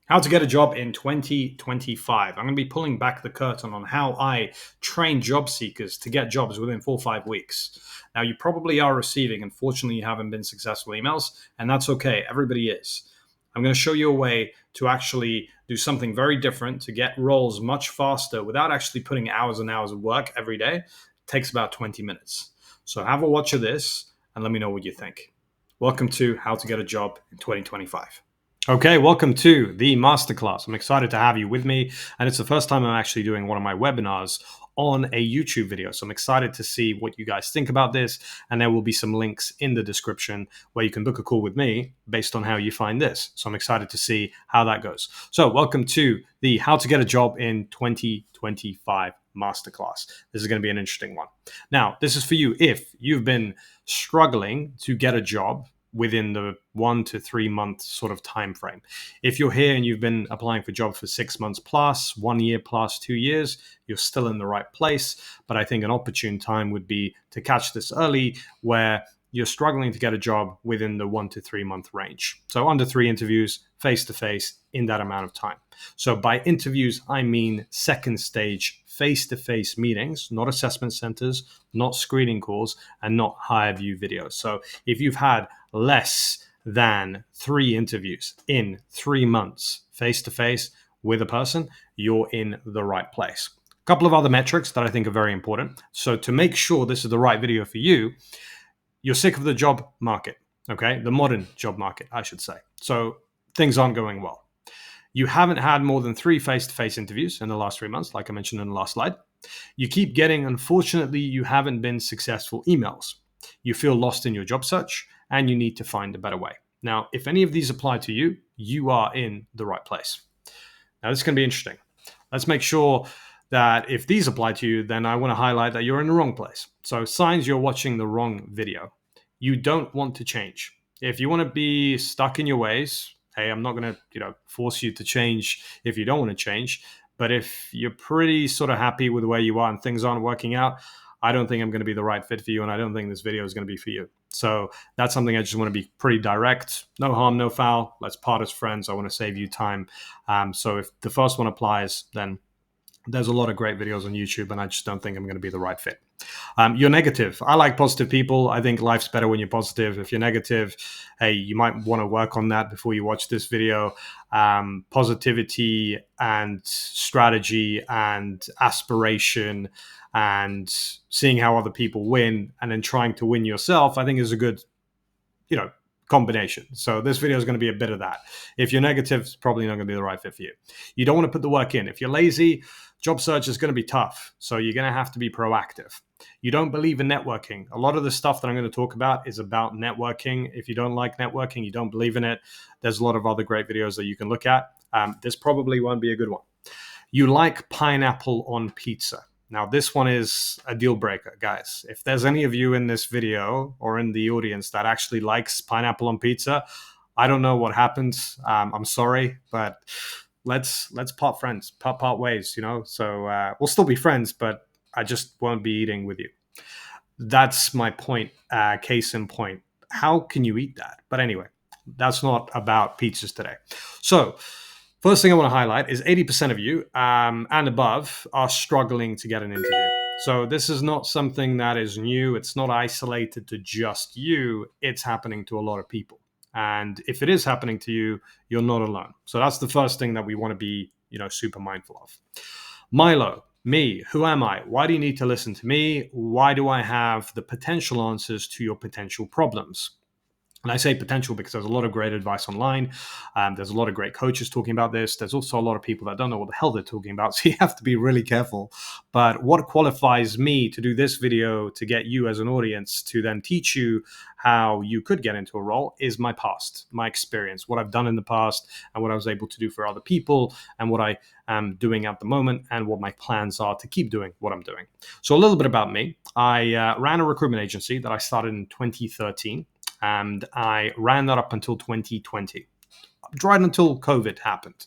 How to get a job in 2025. I'm going to be pulling back the curtain on how I train job seekers to get jobs within 4 or 5 weeks. Now, you probably are receiving, unfortunately, you haven't been successful emails, and that's okay. Everybody is. I'm going to show you a way to actually do something very different to get roles much faster without actually putting hours and hours of work every day. It takes about 20 minutes. So have a watch of this and let me know what you think. Welcome to How to Get a Job in 2025. Okay, welcome to the masterclass. I'm excited to have you with me, and it's the first time I'm actually doing one of my webinars on a YouTube video. So I'm excited to see what you guys think about this, and there will be some links in the description where you can book a call with me based on how you find this. So I'm excited to see how that goes. So welcome to the How to Get a Job in 2025 masterclass. This is going to be an interesting one. Now, this is for you if you've been struggling to get a job within the 1 to 3 month sort of time frame. If you're here and you've been applying for jobs for 6 months plus, 1 year plus, 2 years, you're still in the right place. But I think an opportune time would be to catch this early where you're struggling to get a job within the 1 to 3 month range. So under 3 interviews, face to face in that amount of time. So by interviews, I mean second stage face-to-face meetings, not assessment centers, not screening calls, and not higher view videos. So if you've had less than 3 interviews in 3 months face-to-face with a person, you're in the right place. A couple of other metrics that I think are very important. So to make sure this is the right video for you, you're sick of the job market, okay? The modern job market, I should say. So things aren't going well. You haven't had more than 3 face-to-face interviews in the last 3 months, like I mentioned in the last slide. You keep getting, unfortunately, you haven't been successful emails. You feel lost in your job search, and you need to find a better way. Now, if any of these apply to you, you are in the right place. Now, this is going to be interesting. Let's make sure that if these apply to you, then I want to highlight that you're in the wrong place. So signs you're watching the wrong video. You don't want to change. If you want to be stuck in your ways, hey, I'm not going to, force you to change if you don't want to change. But if you're pretty sort of happy with where you are and things aren't working out, I don't think I'm going to be the right fit for you, and I don't think this video is going to be for you. So that's something I just want to be pretty direct. No harm, no foul. Let's part as friends. I want to save you time. So if the first one applies, then there's a lot of great videos on YouTube, and I just don't think I'm going to be the right fit. You're negative. I like positive people. I think life's better when you're positive. If you're negative, hey, you might want to work on that before you watch this video. Positivity and strategy and aspiration and seeing how other people win and then trying to win yourself, I think is a good, combination. So this video is going to be a bit of that. If you're negative, it's probably not going to be the right fit for you. You don't want to put the work in. If you're lazy, job search is going to be tough. So you're going to have to be proactive. You don't believe in networking. A lot of the stuff that I'm going to talk about is about networking. If you don't like networking, you don't believe in it, there's a lot of other great videos that you can look at. This probably won't be a good one. You like pineapple on pizza. Now, this one is a deal breaker, guys. If there's any of you in this video or in the audience that actually likes pineapple on pizza, I don't know what happened. I'm sorry, but let's part friends, part ways, So we'll still be friends, but I just won't be eating with you. That's my point, case in point. How can you eat that? But anyway, that's not about pizzas today. So first thing I want to highlight is 80% of you and above are struggling to get an interview. So this is not something that is new. It's not isolated to just you. It's happening to a lot of people. And if it is happening to you, you're not alone. So that's the first thing that we want to be, super mindful of. Milo, me, who am I? Why do you need to listen to me? Why do I have the potential answers to your potential problems? And I say potential because there's a lot of great advice online. There's a lot of great coaches talking about this. There's also a lot of people that don't know what the hell they're talking about. So you have to be really careful. But what qualifies me to do this video to get you as an audience to then teach you how you could get into a role is my past, my experience, what I've done in the past and what I was able to do for other people and what I am doing at the moment and what my plans are to keep doing what I'm doing. So a little bit about me. I ran a recruitment agency that I started in 2013. And I ran that up until 2020, right until COVID happened.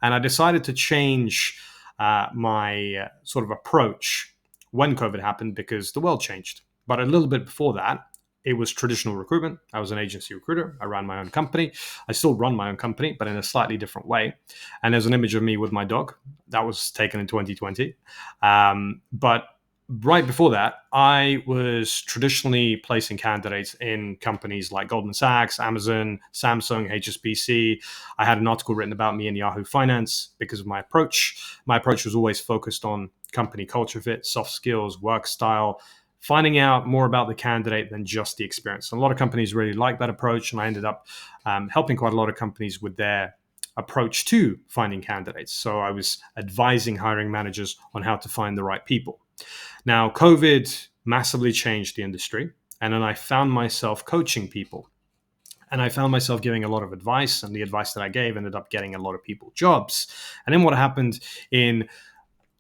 And I decided to change my sort of approach when COVID happened because the world changed. But a little bit before that, it was traditional recruitment. I was an agency recruiter. I ran my own company. I still run my own company, but in a slightly different way. And there's an image of me with my dog that was taken in 2020. But right before that, I was traditionally placing candidates in companies like Goldman Sachs, Amazon, Samsung, HSBC. I had an article written about me in Yahoo Finance because of my approach. My approach was always focused on company culture fit, soft skills, work style, finding out more about the candidate than just the experience. And a lot of companies really like that approach, and I ended up helping quite a lot of companies with their approach to finding candidates. So I was advising hiring managers on how to find the right people. Now, COVID massively changed the industry, and then I found myself coaching people. And I found myself giving a lot of advice, and the advice that I gave ended up getting a lot of people jobs. And then what happened in,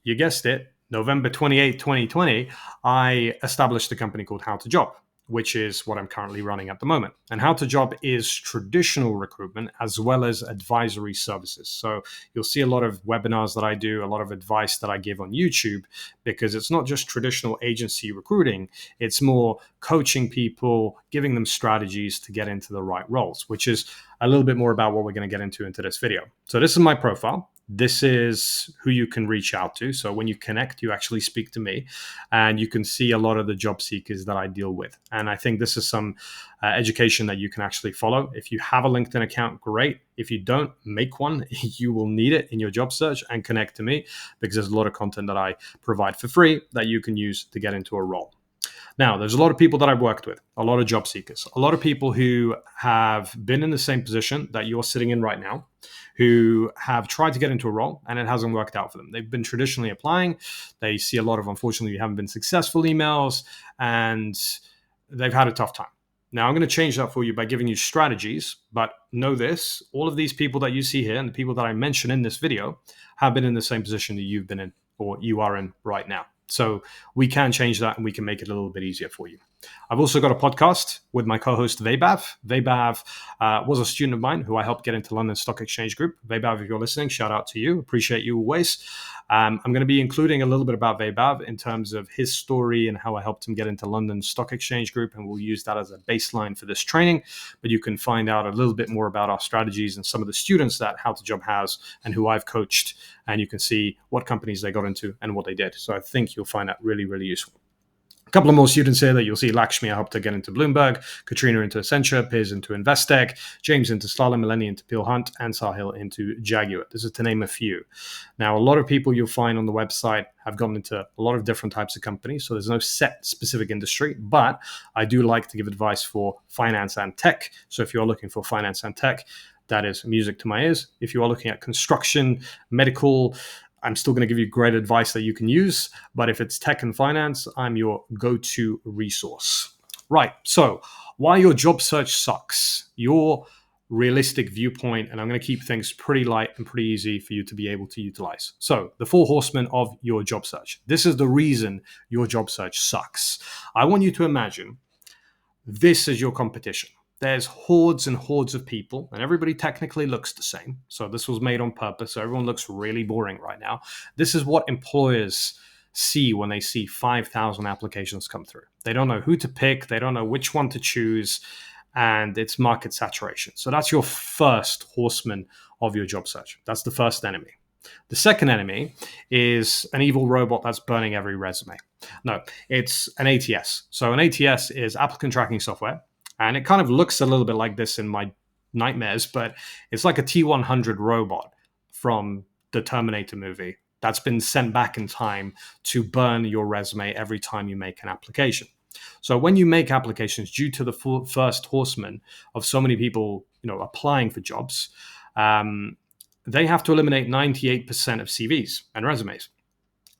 you guessed it, November 28th, 2020, I established a company called How to Job, which is what I'm currently running at the moment. And How to Job is traditional recruitment as well as advisory services. So you'll see a lot of webinars that I do, a lot of advice that I give on YouTube, because it's not just traditional agency recruiting, it's more coaching people, giving them strategies to get into the right roles, which is a little bit more about what we're going to get into this video. So this is my profile. This is who you can reach out to. So when you connect, you actually speak to me, and you can see a lot of the job seekers that I deal with. And I think this is some education that you can actually follow. If you have a LinkedIn account, great. If you don't, make one. You will need it in your job search, and connect to me, because there's a lot of content that I provide for free that you can use to get into a role. Now, there's a lot of people that I've worked with, a lot of job seekers, a lot of people who have been in the same position that you're sitting in right now, who have tried to get into a role and it hasn't worked out for them. They've been traditionally applying. They see a lot of, unfortunately, haven't been successful emails, and they've had a tough time. Now, I'm going to change that for you by giving you strategies, but know this, all of these people that you see here and the people that I mention in this video have been in the same position that you've been in, or you are in right now. So we can change that, and we can make it a little bit easier for you. I've also got a podcast with my co-host Vaibhav. Vaibhav was a student of mine who I helped get into London Stock Exchange Group. Vaibhav, if you're listening, shout out to you. Appreciate you always. I'm going to be including a little bit about Vaibhav in terms of his story and how I helped him get into London Stock Exchange Group, and we'll use that as a baseline for this training. But you can find out a little bit more about our strategies and some of the students that How to Job has and who I've coached, and you can see what companies they got into and what they did. So I think you'll find that really, really useful. A couple of more students here that you'll see. Lakshmi, I helped her get into Bloomberg, Katrina into Accenture, Piers into Investec, James into Slalom, Melanie into Peel Hunt, and Sahil into Jaguar. This is to name a few. Now, a lot of people you'll find on the website have gone into a lot of different types of companies, so there's no set specific industry, but I do like to give advice for finance and tech. So if you're looking for finance and tech, that is music to my ears. If you are looking at construction, medical, I'm still going to give you great advice that you can use. But if it's tech and finance, I'm your go-to resource. Right. So why your job search sucks, your realistic viewpoint, and I'm going to keep things pretty light and pretty easy for you to be able to utilize. So the 4 horsemen of your job search. This is the reason your job search sucks. I want you to imagine this is your competition. There's hordes and hordes of people, and everybody technically looks the same. So this was made on purpose. So everyone looks really boring right now. This is what employers see when they see 5,000 applications come through. They don't know who to pick. They don't know which one to choose. And it's market saturation. So that's your first horseman of your job search. That's the first enemy. The second enemy is an evil robot that's burning every resume. No, it's an ATS. So an ATS is applicant tracking software. And it kind of looks a little bit like this in my nightmares, but it's like a T-100 robot from the Terminator movie that's been sent back in time to burn your resume every time you make an application. So when you make applications, due to the first horseman of so many people, applying for jobs, they have to eliminate 98% of CVs and resumes.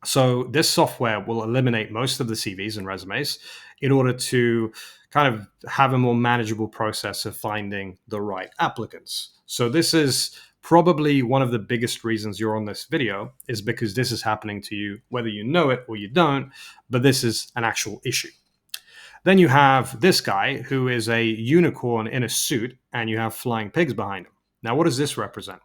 So this software will eliminate most of the CVs and resumes in order to kind of have a more manageable process of finding the right applicants. So this is probably one of the biggest reasons you're on this video, is because this is happening to you, whether you know it or you don't, but this is an actual issue. Then you have this guy who is a unicorn in a suit, and you have flying pigs behind him. Now, what does this represent?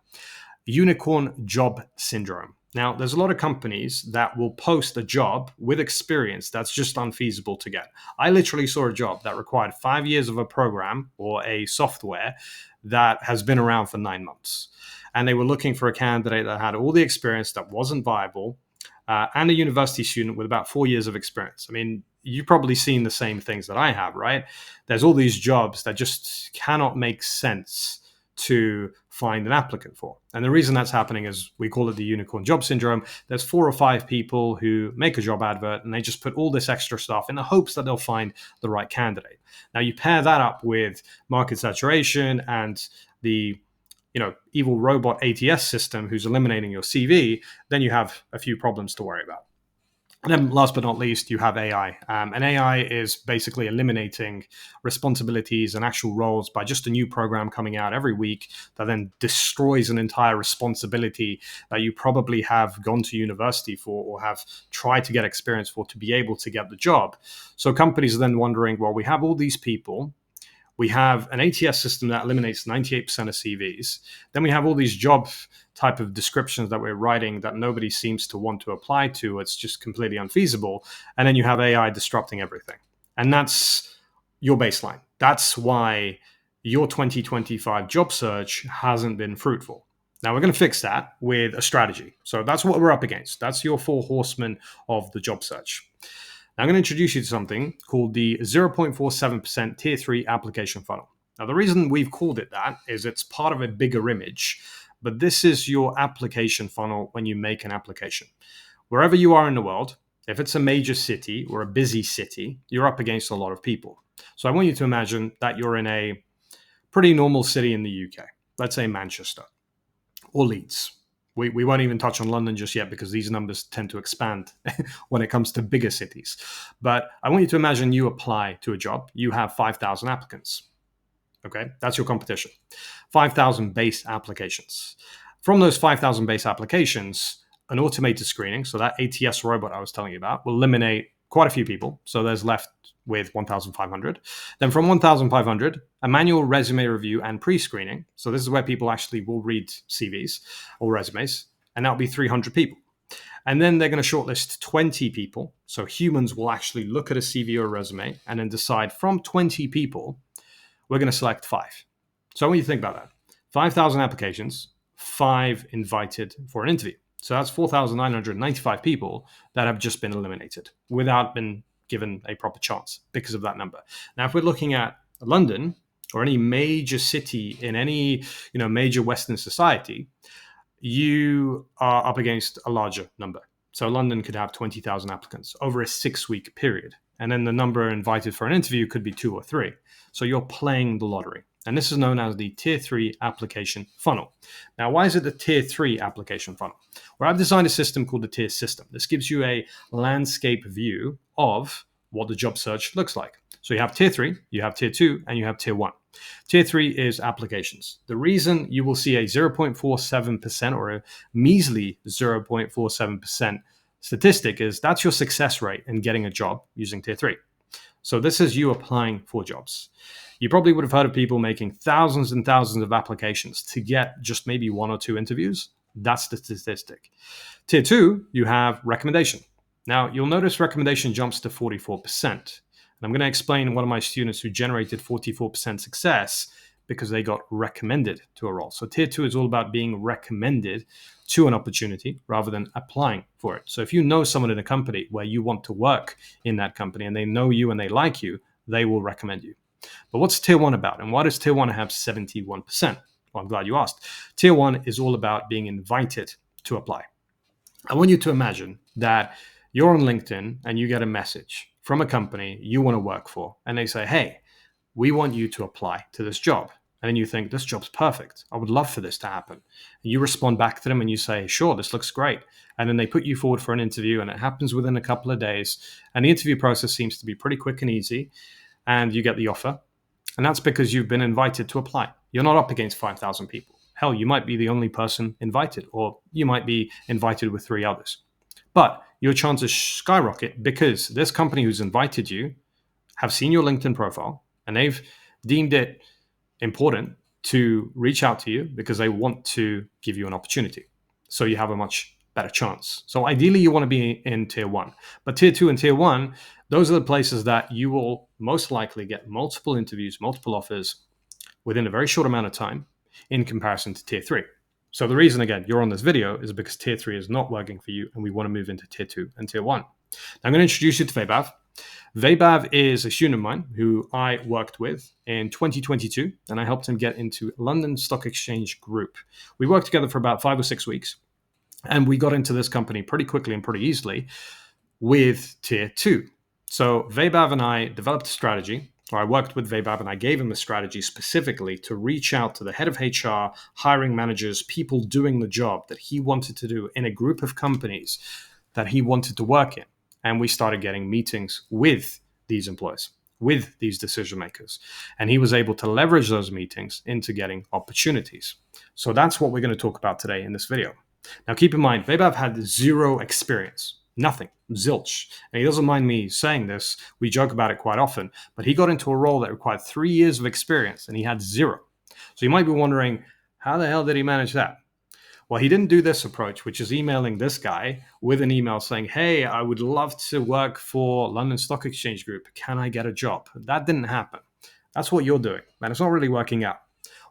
Unicorn job syndrome. Now, there's a lot of companies that will post a job with experience that's just unfeasible to get. I literally saw a job that required 5 years of a program or a software that has been around for 9 months. And they were looking for a candidate that had all the experience that wasn't viable, and a university student with about 4 years of experience. I mean, you've probably seen the same things that I have, right? There's all these jobs that just cannot make sense to find an applicant for. And the reason that's happening is we call it the unicorn job syndrome. There's 4 or 5 people who make a job advert and they just put all this extra stuff in the hopes that they'll find the right candidate. Now you pair that up with market saturation and the evil robot ATS system who's eliminating your CV, then you have a few problems to worry about. And then last but not least, you have AI. And AI is basically eliminating responsibilities and actual roles by just a new program coming out every week that then destroys an entire responsibility that you probably have gone to university for or have tried to get experience for to be able to get the job. So companies are then wondering, well, we have all these people. We have an ATS system that eliminates 98% of CVs. Then we have all these job type of descriptions that we're writing that nobody seems to want to apply to. It's just completely unfeasible. And then you have AI disrupting everything. And that's your baseline. That's why your 2025 job search hasn't been fruitful. Now we're going to fix that with a strategy. So that's what we're up against. That's your 4 horsemen of the job search. Now, I'm going to introduce you to something called the 0.47% Tier 3 application funnel. Now, the reason we've called it that is it's part of a bigger image, but this is your application funnel when you make an application. Wherever you are in the world, if it's a major city or a busy city, you're up against a lot of people. So I want you to imagine that you're in a pretty normal city in the UK, let's say Manchester or Leeds. We won't even touch on London just yet because these numbers tend to expand when it comes to bigger cities. But I want you to imagine you apply to a job. You have 5,000 applicants. Okay, that's your competition. 5,000 base applications. From those 5,000 base applications, an automated screening, so that ATS robot I was telling you about, will eliminate quite a few people. So there's left with 1,500. Then from 1,500, a manual resume review and pre-screening. So this is where people actually will read CVs or resumes, and that'll be 300 people. And then they're going to shortlist 20 people. So humans will actually look at a CV or a resume and then decide from 20 people, we're going to select 5. So I want you to think about that. 5,000 applications, 5 invited for an interview. So that's 4,995 people that have just been eliminated without been given a proper chance because of that number. Now, if we're looking at London or any major city in any major Western society, you are up against a larger number. So London could have 20,000 applicants over a 6-week period. And then the number invited for an interview could be 2 or 3. So you're playing the lottery. And this is known as the Tier 3 application funnel. Now, why is it the Tier 3 application funnel? Well, I've designed a system called the tier system. This gives you a landscape view of what the job search looks like. So you have Tier 3, you have Tier 2, and you have Tier 1. Tier 3 is applications. The reason you will see a 0.47% or a measly 0.47% statistic is that's your success rate in getting a job using Tier 3. So this is you applying for jobs. You probably would have heard of people making thousands and thousands of applications to get just maybe 1 or 2 interviews. That's the statistic. Tier 2, you have recommendation. Now, you'll notice recommendation jumps to 44%. And I'm going to explain one of my students who generated 44% success because they got recommended to a role. So Tier 2 is all about being recommended to an opportunity rather than applying for it. So if you know someone in a company where you want to work in that company and they know you and they like you, they will recommend you. But what's Tier 1 about? And why does Tier 1 have 71%? Well, I'm glad you asked. Tier 1 is all about being invited to apply. I want you to imagine that you're on LinkedIn and you get a message from a company you want to work for. And they say, hey, we want you to apply to this job. And then you think, this job's perfect. I would love for this to happen. And you respond back to them and you say, sure, this looks great. And then they put you forward for an interview and it happens within a couple of days. And the interview process seems to be pretty quick and easy. And you get the offer. And that's because you've been invited to apply. You're not up against 5,000 people. Hell, you might be the only person invited, or you might be invited with 3 others. But your chances skyrocket because this company who's invited you have seen your LinkedIn profile and they've deemed it important to reach out to you because they want to give you an opportunity. So you have a much better chance. So ideally, you want to be in tier one. But tier two and tier one, those are the places that you will most likely get multiple interviews, multiple offers within a very short amount of time in comparison to tier three. So the reason, again, you're on this video is because tier three is not working for you and we want to move into tier two and tier one. Now, I'm going to introduce you to Vaibhav. Vaibhav is a student of mine who I worked with in 2022, and I helped him get into London Stock Exchange Group. We worked together for about 5 or 6 weeks, and we got into this company pretty quickly and pretty easily with tier two. So Vaibhav and I developed a strategy, or I worked with Vaibhav and I gave him a strategy specifically to reach out to the head of HR, hiring managers, people doing the job that he wanted to do in a group of companies that he wanted to work in. And we started getting meetings with these employees, with these decision makers. And he was able to leverage those meetings into getting opportunities. So that's what we're going to talk about today in this video. Now, keep in mind, Vaibhav had zero experience, nothing, zilch. And he doesn't mind me saying this. We joke about it quite often, but he got into a role that required 3 years of experience and he had zero. So you might be wondering, how the hell did he manage that? Well, he didn't do this approach, which is emailing this guy with an email saying, hey, I would love to work for London Stock Exchange Group. Can I get a job? That didn't happen. That's what you're doing, and it's not really working out.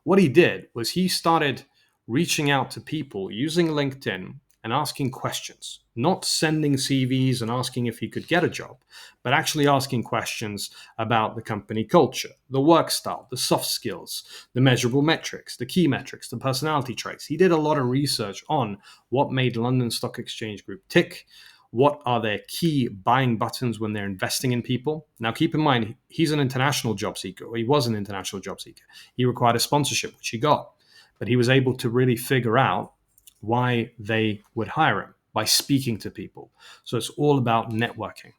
What he did was he started reaching out to people using LinkedIn and asking questions, not sending CVs and asking if he could get a job, but actually asking questions about the company culture, the work style, the soft skills, the measurable metrics, the key metrics, the personality traits. He did a lot of research on what made London Stock Exchange Group tick, what are their key buying buttons when they're investing in people. Now, keep in mind, he's an international job seeker, or he was an international job seeker. He required a sponsorship, which he got, but he was able to really figure out why they would hire him by speaking to people. So it's all about networking.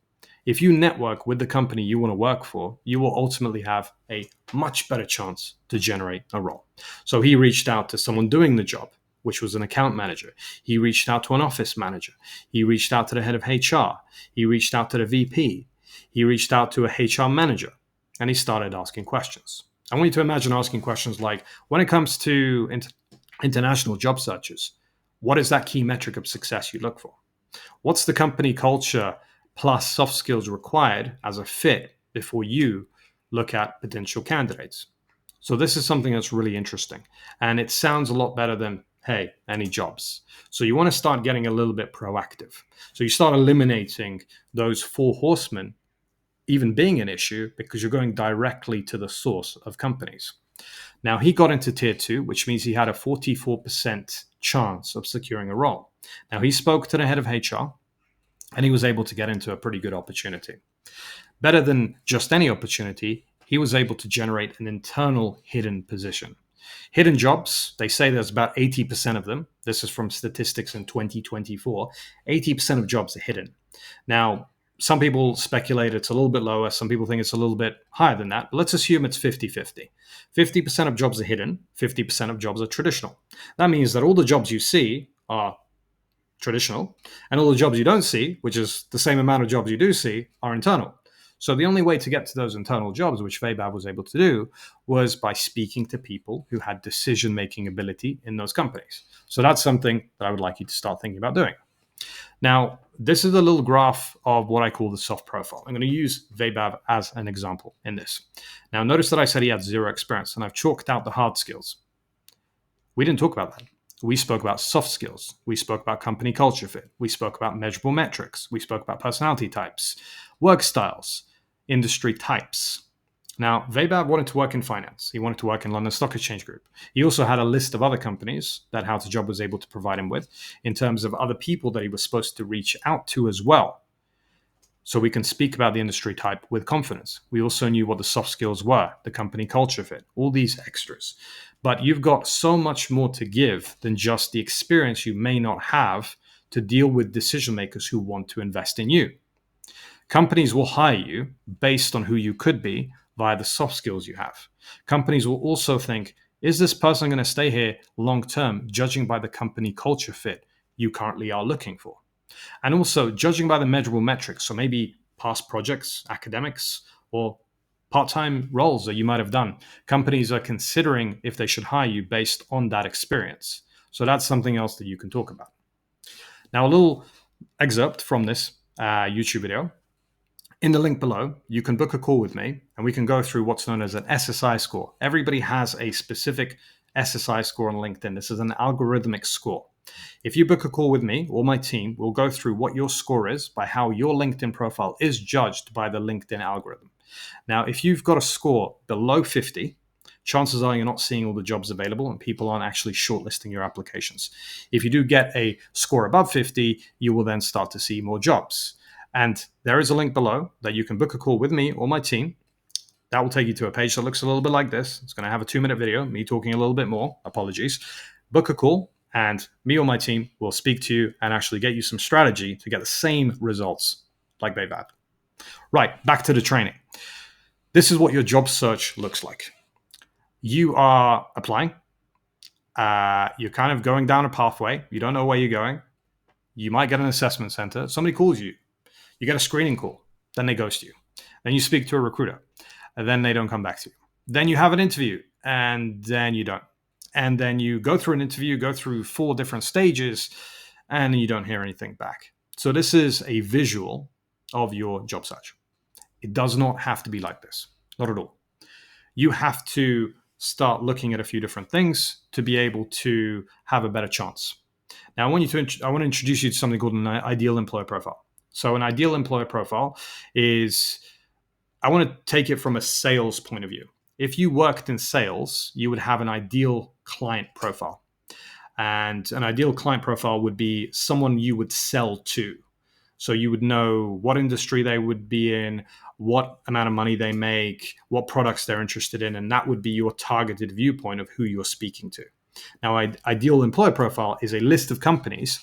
If you network with the company you want to work for, you will ultimately have a much better chance to generate a role. So he reached out to someone doing the job, which was an account manager. He reached out to an office manager. He reached out to the head of HR. He reached out to the VP. He reached out to a HR manager, and he started asking questions. I want you to imagine asking questions like, when it comes to international job searches, what is that key metric of success you look for? What's the company culture plus soft skills required as a fit before you look at potential candidates? So this is something that's really interesting. And it sounds a lot better than, hey, any jobs. So you want to start getting a little bit proactive. So you start eliminating those 4 horsemen even being an issue because you're going directly to the source of companies. Now, he got into tier 2, which means he had a 44% chance of securing a role. Now, he spoke to the head of HR and he was able to get into a pretty good opportunity. Better than just any opportunity, he was able to generate an internal hidden position. Hidden jobs, they say there's about 80% of them. This is from statistics in 2024. 80% of jobs are hidden. Now, some people speculate it's a little bit lower. Some people think it's a little bit higher than that. But let's assume it's 50-50. 50% of jobs are hidden. 50% of jobs are traditional. That means that all the jobs you see are traditional, and all the jobs you don't see, which is the same amount of jobs you do see, are internal. So the only way to get to those internal jobs, which Vaibhav was able to do, was by speaking to people who had decision-making ability in those companies. So that's something that I would like you to start thinking about doing. Now, this is a little graph of what I call the soft profile. I'm going to use Vaibhav as an example in this. Now, notice that I said he had zero experience, and I've chalked out the hard skills. We didn't talk about that. We spoke about soft skills. We spoke about company culture fit. We spoke about measurable metrics. We spoke about personality types, work styles, industry types. Now, Vaibhav wanted to work in finance. He wanted to work in London Stock Exchange Group. He also had a list of other companies that How to Job was able to provide him with in terms of other people that he was supposed to reach out to as well. So we can speak about the industry type with confidence. We also knew what the soft skills were, the company culture fit, all these extras. But you've got so much more to give than just the experience you may not have to deal with decision makers who want to invest in you. Companies will hire you based on who you could be via the soft skills you have. Companies will also think, is this person going to stay here long term, judging by the company culture fit you currently are looking for? And also judging by the measurable metrics, so maybe past projects, academics, or part-time roles that you might have done. Companies are considering if they should hire you based on that experience. So that's something else that you can talk about. Now, a little excerpt from this YouTube video. In the link below, you can book a call with me and we can go through what's known as an SSI score. Everybody has a specific SSI score on LinkedIn. This is an algorithmic score. If you book a call with me or my team, we'll go through what your score is by how your LinkedIn profile is judged by the LinkedIn algorithm. Now, if you've got a score below 50, chances are you're not seeing all the jobs available and people aren't actually shortlisting your applications. If you do get a score above 50, you will then start to see more jobs. And there is a link below that you can book a call with me or my team. That will take you to a page that looks a little bit like this. It's going to have a 2-minute video, me talking a little bit more. Apologies. Book a call, and me or my team will speak to you and actually get you some strategy to get the same results like they've had. Right, back to the training. This is what your job search looks like. You are applying. You're kind of going down a pathway. You don't know where you're going. You might get an assessment center. Somebody calls you. You get a screening call. Then they ghost you. Then you speak to a recruiter. And then they don't come back to you. Then you have an interview. And then you don't. And then you go through an interview, go through 4 different stages, and you don't hear anything back. So this is a visual of your job search. It does not have to be like this. Not at all. You have to start looking at a few different things to be able to have a better chance. Now, I want to introduce you to something called an ideal employer profile. So an ideal employer profile is, I want to take it from a sales point of view. If you worked in sales, you would have an ideal client profile. And an ideal client profile would be someone you would sell to. So you would know what industry they would be in, what amount of money they make, what products they're interested in, and that would be your targeted viewpoint of who you're speaking to. Now, ideal employer profile is a list of companies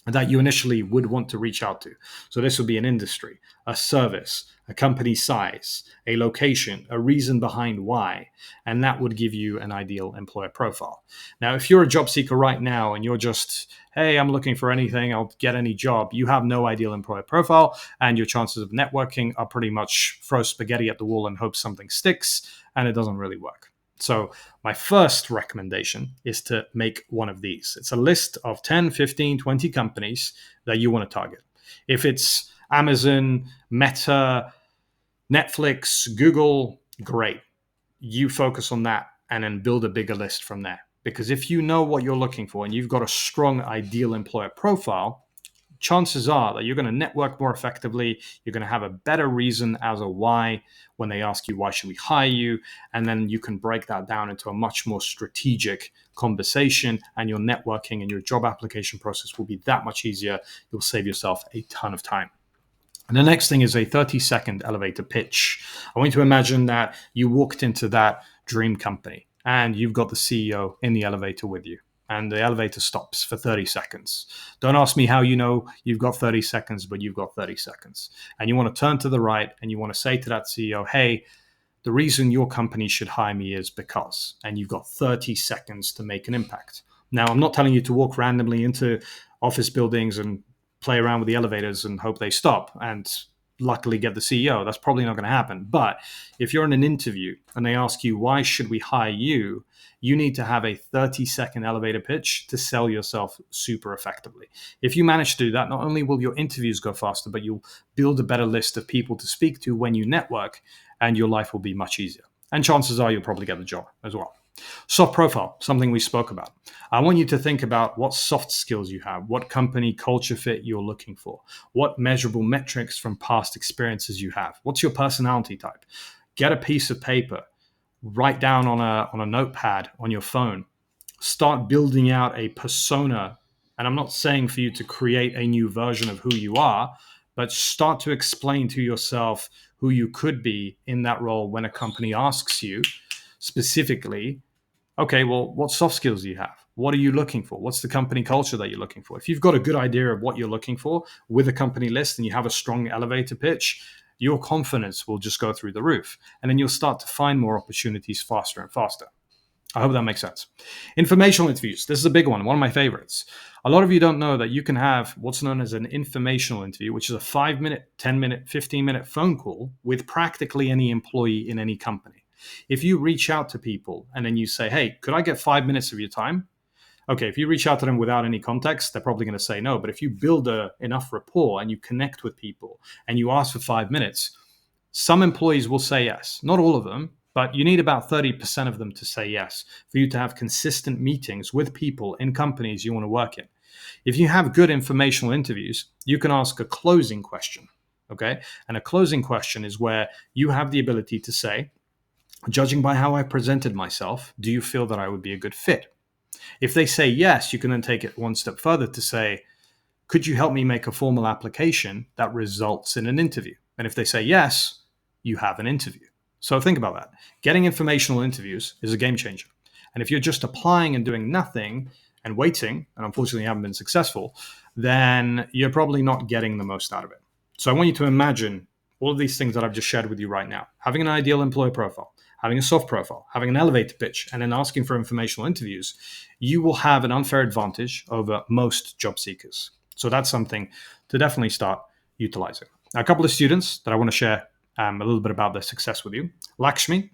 that you initially would want to reach out to. So this would be an industry, a service, a company size, a location, a reason behind why, and that would give you an ideal employer profile. Now, if you're a job seeker right now and you're just, hey, I'm looking for anything, I'll get any job, you have no ideal employer profile, and your chances of networking are pretty much throw spaghetti at the wall and hope something sticks, and it doesn't really work. So my first recommendation is to make one of these. It's a list of 10, 15, 20 companies that you want to target. If it's Amazon, Meta, Netflix, Google, great. You focus on that and then build a bigger list from there. Because if you know what you're looking for and you've got a strong ideal employer profile, chances are that you're going to network more effectively. You're going to have a better reason as a why when they ask you, why should we hire you? And then you can break that down into a much more strategic conversation, and your networking and your job application process will be that much easier. You'll save yourself a ton of time. And the next thing is a 30-second elevator pitch. I want you to imagine that you walked into that dream company and you've got the CEO in the elevator with you. And the elevator stops for 30 seconds. Don't ask me how you know you've got 30 seconds, but you've got 30 seconds. And you want to turn to the right and you want to say to that CEO, hey, the reason your company should hire me is because, and you've got 30 seconds to make an impact. Now, I'm not telling you to walk randomly into office buildings and play around with the elevators and hope they stop and luckily get the CEO. That's probably not going to happen. But if you're in an interview and they ask you, why should we hire you? You need to have a 30-second elevator pitch to sell yourself super effectively. If you manage to do that, not only will your interviews go faster, but you'll build a better list of people to speak to when you network, and your life will be much easier. And chances are you'll probably get the job as well. Soft profile, something we spoke about. I want you to think about what soft skills you have, what company culture fit you're looking for, what measurable metrics from past experiences you have. What's your personality type? Get a piece of paper, write down on a notepad on your phone. Start building out a persona. And I'm not saying for you to create a new version of who you are, but start to explain to yourself who you could be in that role when a company asks you specifically, okay, well, what soft skills do you have? What are you looking for? What's the company culture that you're looking for? If you've got a good idea of what you're looking for with a company list and you have a strong elevator pitch, your confidence will just go through the roof. And then you'll start to find more opportunities faster and faster. I hope that makes sense. Informational interviews. This is a big one of my favorites. A lot of you don't know that you can have what's known as an informational interview, which is a 5-minute, 10-minute, 15-minute phone call with practically any employee in any company. If you reach out to people and then you say, hey, could I get 5 minutes of your time? Okay, if you reach out to them without any context, they're probably going to say no. But if you build enough rapport and you connect with people and you ask for 5 minutes, some employees will say yes. Not all of them, but you need about 30% of them to say yes for you to have consistent meetings with people in companies you want to work in. If you have good informational interviews, you can ask a closing question. Okay. And a closing question is where you have the ability to say, judging by how I presented myself, do you feel that I would be a good fit? If they say yes, you can then take it one step further to say, could you help me make a formal application that results in an interview? And if they say yes, you have an interview. So think about that. Getting informational interviews is a game changer. And if you're just applying and doing nothing and waiting, and unfortunately you haven't been successful, then you're probably not getting the most out of it. So I want you to imagine all of these things that I've just shared with you right now. Having an ideal employer profile, having a soft profile, having an elevator pitch, and then asking for informational interviews, you will have an unfair advantage over most job seekers. So that's something to definitely start utilizing. Now, a couple of students that I want to share a little bit about their success with you. Lakshmi,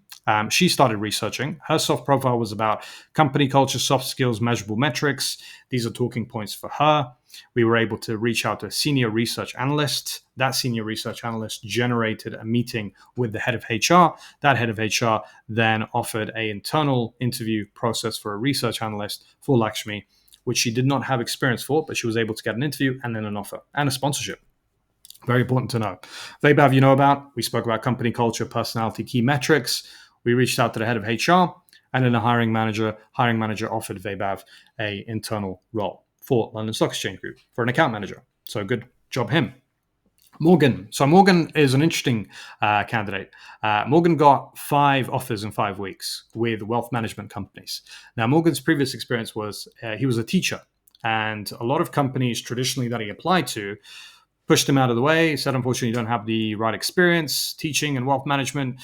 she started researching. Her soft profile was about company culture, soft skills, measurable metrics. These are talking points for her. We were able to reach out to a senior research analyst. That senior research analyst generated a meeting with the head of HR. That head of HR then offered an internal interview process for a research analyst for Lakshmi, which she did not have experience for, but she was able to get an interview and then an offer and a sponsorship. Very important to know. Vaibhav, you know about. We spoke about company culture, personality, key metrics. We reached out to the head of HR, and then the hiring manager offered Vaibhav a internal role for London Stock Exchange Group for an account manager. So good job him. Morgan. So Morgan is an interesting candidate. Morgan got 5 offers in 5 weeks with wealth management companies. Now, Morgan's previous experience was he was a teacher, and a lot of companies traditionally that he applied to pushed him out of the way, said, unfortunately, you don't have the right experience. Teaching and wealth management,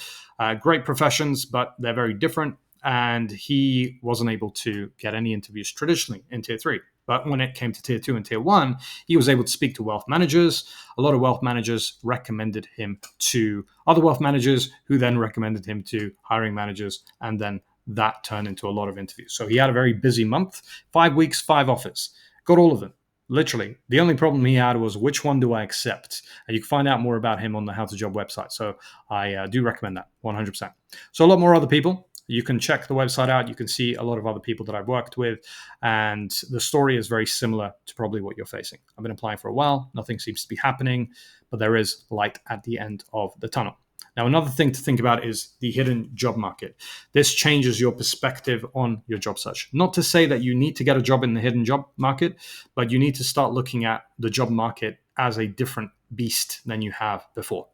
great professions, but they're very different. And he wasn't able to get any interviews traditionally in tier 3. But when it came to tier 2 and tier 1, he was able to speak to wealth managers. A lot of wealth managers recommended him to other wealth managers, who then recommended him to hiring managers. And then that turned into a lot of interviews. So he had a very busy month, 5 weeks, 5 offers, got all of them. Literally, the only problem he had was, which one do I accept? And you can find out more about him on the How to Job website. So I do recommend that 100%. So a lot more other people. You can check the website out. You can see a lot of other people that I've worked with. And the story is very similar to probably what you're facing. I've been applying for a while. Nothing seems to be happening, but there is light at the end of the tunnel. Now, another thing to think about is the hidden job market. This changes your perspective on your job search. Not to say that you need to get a job in the hidden job market, but you need to start looking at the job market as a different beast than you have before.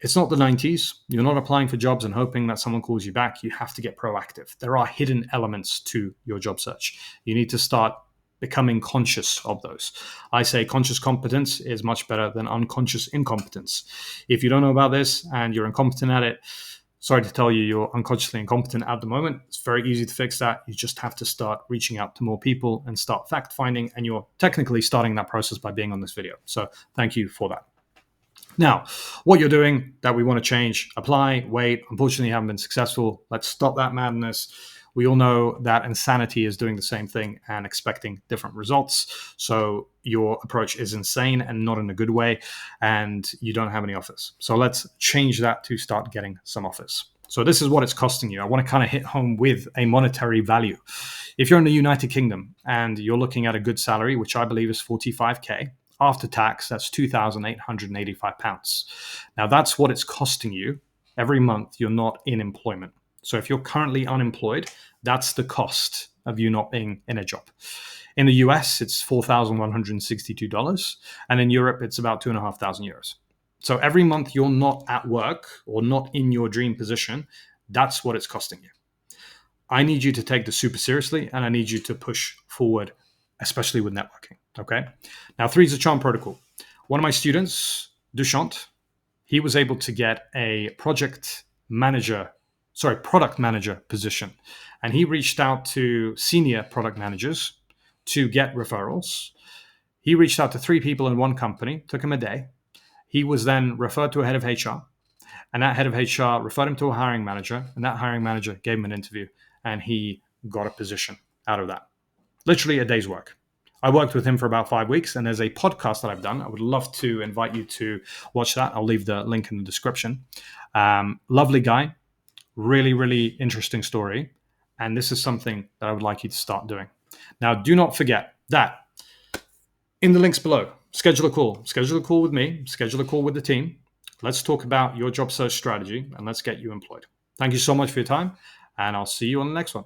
It's not the 90s. You're not applying for jobs and hoping that someone calls you back. You have to get proactive. There are hidden elements to your job search. You need to start becoming conscious of those. I say conscious competence is much better than unconscious incompetence. If you don't know about this and you're incompetent at it, sorry to tell you, you're unconsciously incompetent at the moment. It's very easy to fix that. You just have to start reaching out to more people and start fact finding. And you're technically starting that process by being on this video. So thank you for that. Now, what you're doing that we want to change, apply, wait. Unfortunately, you haven't been successful. Let's stop that madness. We all know that insanity is doing the same thing and expecting different results. So your approach is insane and not in a good way, and you don't have any offers. So let's change that to start getting some offers. So this is what it's costing you. I want to kind of hit home with a monetary value. If you're in the United Kingdom and you're looking at a good salary, which I believe is 45K, after tax, that's £2,885. Now, that's what it's costing you every month you're not in employment. So if you're currently unemployed, that's the cost of you not being in a job. In the US, it's $4,162. And in Europe, it's about €2,500. So every month you're not at work or not in your dream position, that's what it's costing you. I need you to take this super seriously, and I need you to push forward, especially with networking. Okay. Now, 3 is a charm protocol. One of my students, Dushant, he was able to get a product manager position. And he reached out to senior product managers to get referrals. He reached out to 3 people in one company, took him a day. He was then referred to a head of HR, and that head of HR referred him to a hiring manager, and that hiring manager gave him an interview, and he got a position out of that. literally a day's work. I worked with him for about 5 weeks, and there's a podcast that I've done. I would love to invite you to watch that. I'll leave the link in the description. Lovely guy, really, really interesting story. And this is something that I would like you to start doing. Now, do not forget that in the links below, schedule a call. Schedule a call with me, schedule a call with the team. Let's talk about your job search strategy and let's get you employed. Thank you so much for your time, and I'll see you on the next one.